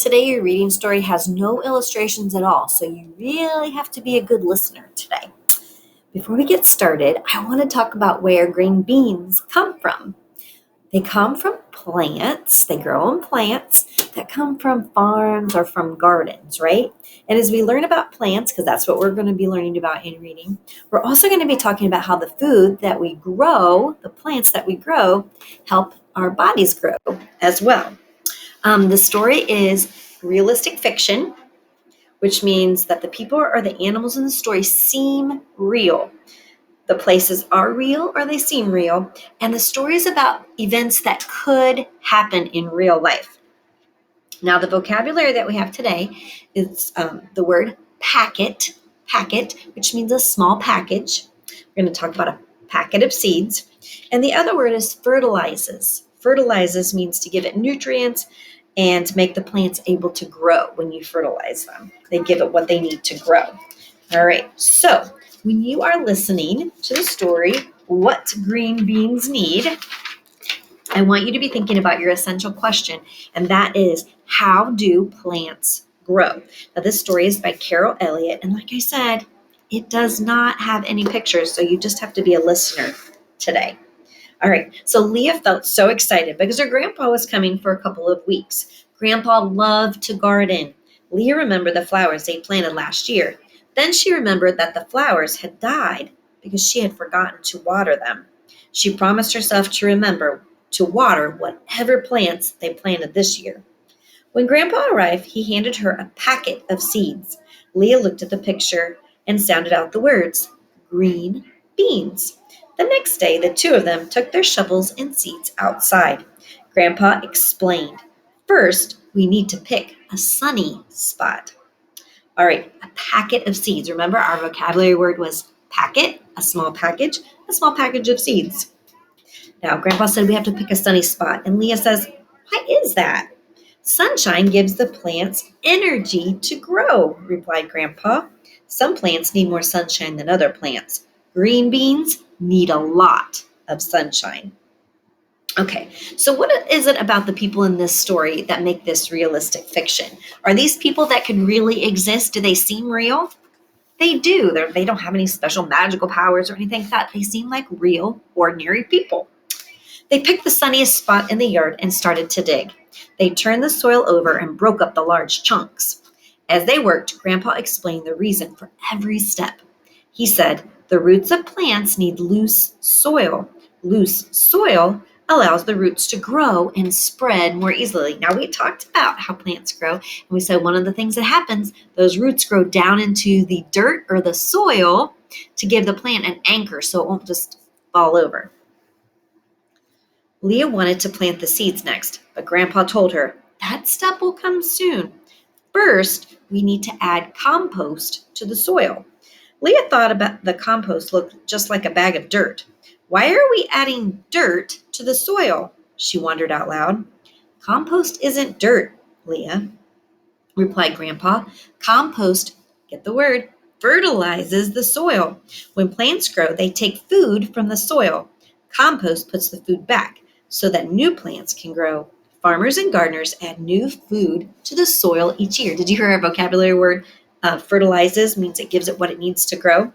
Today, your reading story has no illustrations at all, so you really have to be a good listener today. Before we get started, I want to talk about where green beans come from. They come from plants, they grow in plants that come from farms or from gardens, right? And as we learn about plants, because that's what we're going to be learning about in reading, we're also going to be talking about how the food that we grow, the plants that we grow, help our bodies grow as well. The story is realistic fiction, which means that the people or the animals in the story seem real. The places are real or they seem real. And the story is about events that could happen in real life. Now, the vocabulary that we have today is the word packet, which means a small package. We're going to talk about a packet of seeds. And the other word is fertilizes. Fertilizes means to give it nutrients and to make the plants able to grow when you fertilize them. They give it what they need to grow. All right, so when you are listening to the story, What Green Beans Need, I want you to be thinking about your essential question, and that is, how do plants grow? Now, this story is by Carol Elliott, and like I said, it does not have any pictures, so you just have to be a listener today. All right, so Leah felt so excited because her grandpa was coming for a couple of weeks. Grandpa loved to garden. Leah remembered the flowers they planted last year. Then she remembered that the flowers had died because she had forgotten to water them. She promised herself to remember to water whatever plants they planted this year. When Grandpa arrived, he handed her a packet of seeds. Leah looked at the picture and sounded out the words, green beans. The next day, the two of them took their shovels and seeds outside. Grandpa explained, first, we need to pick a sunny spot. All right, a packet of seeds. Remember, our vocabulary word was packet, a small package of seeds. Now, Grandpa said we have to pick a sunny spot, and Leah says, why is that? Sunshine gives the plants energy to grow, replied Grandpa. Some plants need more sunshine than other plants. Green beans need a lot of sunshine. Okay, so what is it about the people in this story that make this realistic fiction? Are these people that could really exist? Do they seem real? They do. They don't have any special magical powers or anything like that. They seem like real, ordinary people. They picked the sunniest spot in the yard and started to dig. They turned the soil over and broke up the large chunks. As they worked, Grandpa explained the reason for every step. He said, the roots of plants need loose soil. Loose soil allows the roots to grow and spread more easily. Now, we talked about how plants grow, and we said one of the things that happens, those roots grow down into the dirt or the soil to give the plant an anchor so it won't just fall over. Leah wanted to plant the seeds next, but Grandpa told her, that step will come soon. First, we need to add compost to the soil. Leah thought about the compost looked just like a bag of dirt. Why are we adding dirt to the soil? She wondered out loud. Compost isn't dirt, Leah, replied Grandpa. Compost, get the word, fertilizes the soil. When plants grow, they take food from the soil. Compost puts the food back so that new plants can grow. Farmers and gardeners add new food to the soil each year. Did you hear our vocabulary word? Fertilizes means it gives it what it needs to grow.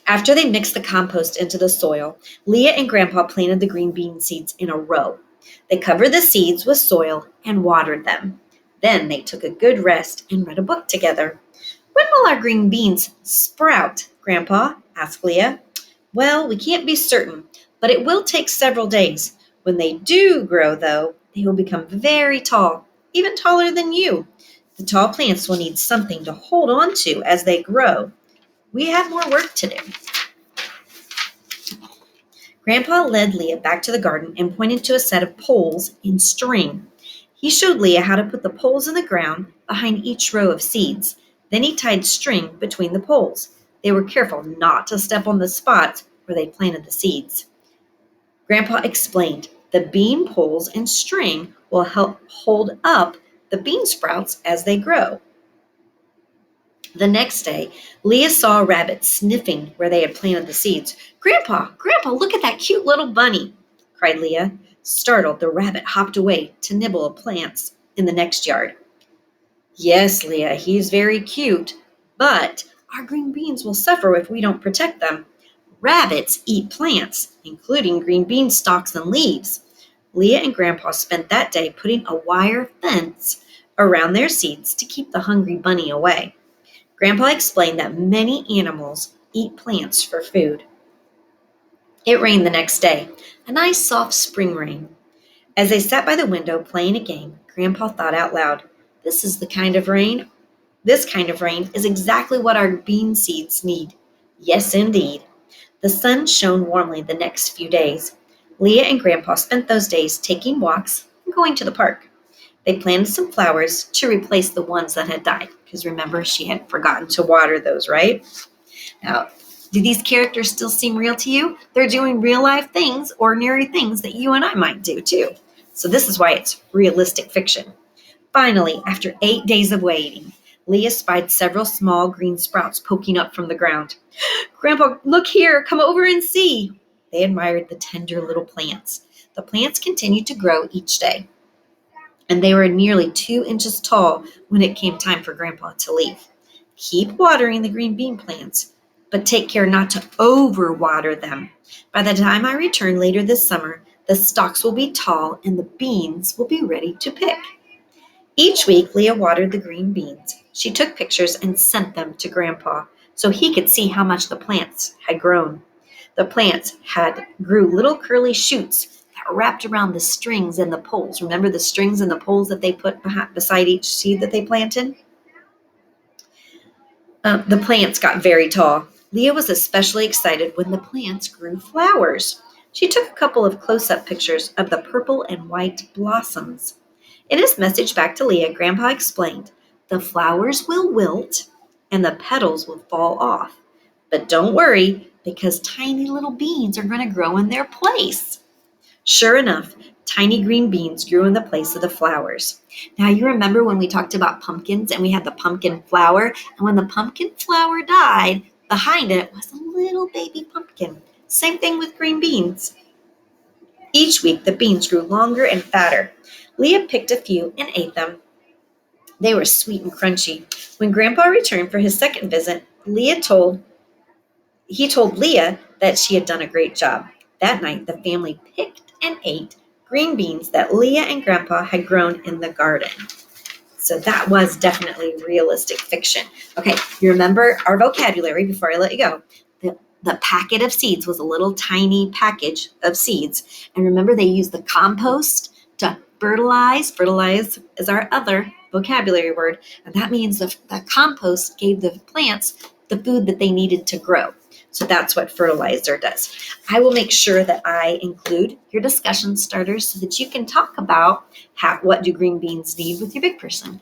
After they mixed the compost into the soil, Leah and Grandpa planted the green bean seeds in a row. They covered the seeds with soil and watered them. Then they took a good rest and read a book together. When will our green beans sprout, Grandpa? Asked Leah. Well, we can't be certain, but it will take several days. When they do grow, though, they will become very tall, even taller than you. The tall plants will need something to hold on to as they grow. We have more work to do. Grandpa led Leah back to the garden and pointed to a set of poles in string. He showed Leah how to put the poles in the ground behind each row of seeds. Then he tied string between the poles. They were careful not to step on the spots where they planted the seeds. Grandpa explained, the bean poles and string will help hold up the bean sprouts as they grow. The next day, Leah saw a rabbit sniffing where they had planted the seeds. Grandpa, look at that cute little bunny, cried Leah. Startled, the rabbit hopped away to nibble plants in the next yard. Yes, Leah, he's very cute, but our green beans will suffer if we don't protect them. Rabbits eat plants, including green bean stalks and leaves. Leah and Grandpa spent that day putting a wire fence around their seeds to keep the hungry bunny away. Grandpa explained that many animals eat plants for food. It rained the next day, a nice soft spring rain. As they sat by the window playing a game, Grandpa thought out loud, This is the kind of rain This kind of rain is exactly what our bean seeds need. Yes, indeed. The sun shone warmly the next few days. Leah and Grandpa spent those days taking walks and going to the park. They planted some flowers to replace the ones that had died, because remember, she had forgotten to water those, right? Now, do these characters still seem real to you? They're doing real life things, ordinary things that you and I might do too. So this is why it's realistic fiction. Finally, after 8 days of waiting, Leah spied several small green sprouts poking up from the ground. Grandpa, look here, come over and see. They admired the tender little plants. The plants continued to grow each day, and they were nearly 2 inches tall when it came time for Grandpa to leave. Keep watering the green bean plants, but take care not to overwater them. By the time I return later this summer, the stalks will be tall and the beans will be ready to pick. Each week, Leah watered the green beans. She took pictures and sent them to Grandpa so he could see how much the plants had grown. The plants grew little curly shoots that wrapped around the strings and the poles. Remember the strings and the poles that they put beside each seed that they planted? The plants got very tall. Leah was especially excited when the plants grew flowers. She took a couple of close-up pictures of the purple and white blossoms. In his message back to Leah, Grandpa explained, The flowers will wilt and the petals will fall off. But don't worry, because tiny little beans are going to grow in their place. Sure enough, tiny green beans grew in the place of the flowers. Now, you remember when we talked about pumpkins and we had the pumpkin flower, and when the pumpkin flower died, behind it was a little baby pumpkin. Same thing with green beans. Each week, the beans grew longer and fatter. Leah picked a few and ate them. They were sweet and crunchy. When Grandpa returned for his second visit, he told Leah that she had done a great job. That night, the family picked and ate green beans that Leah and Grandpa had grown in the garden. So that was definitely realistic fiction. Okay, you remember our vocabulary before I let you go. The packet of seeds was a little tiny package of seeds. And remember, they used the compost to fertilize. Fertilize is our other vocabulary word. And that means the compost gave the plants the food that they needed to grow. So that's what fertilizer does. I will make sure that I include your discussion starters so that you can talk about what do green beans need with your big person.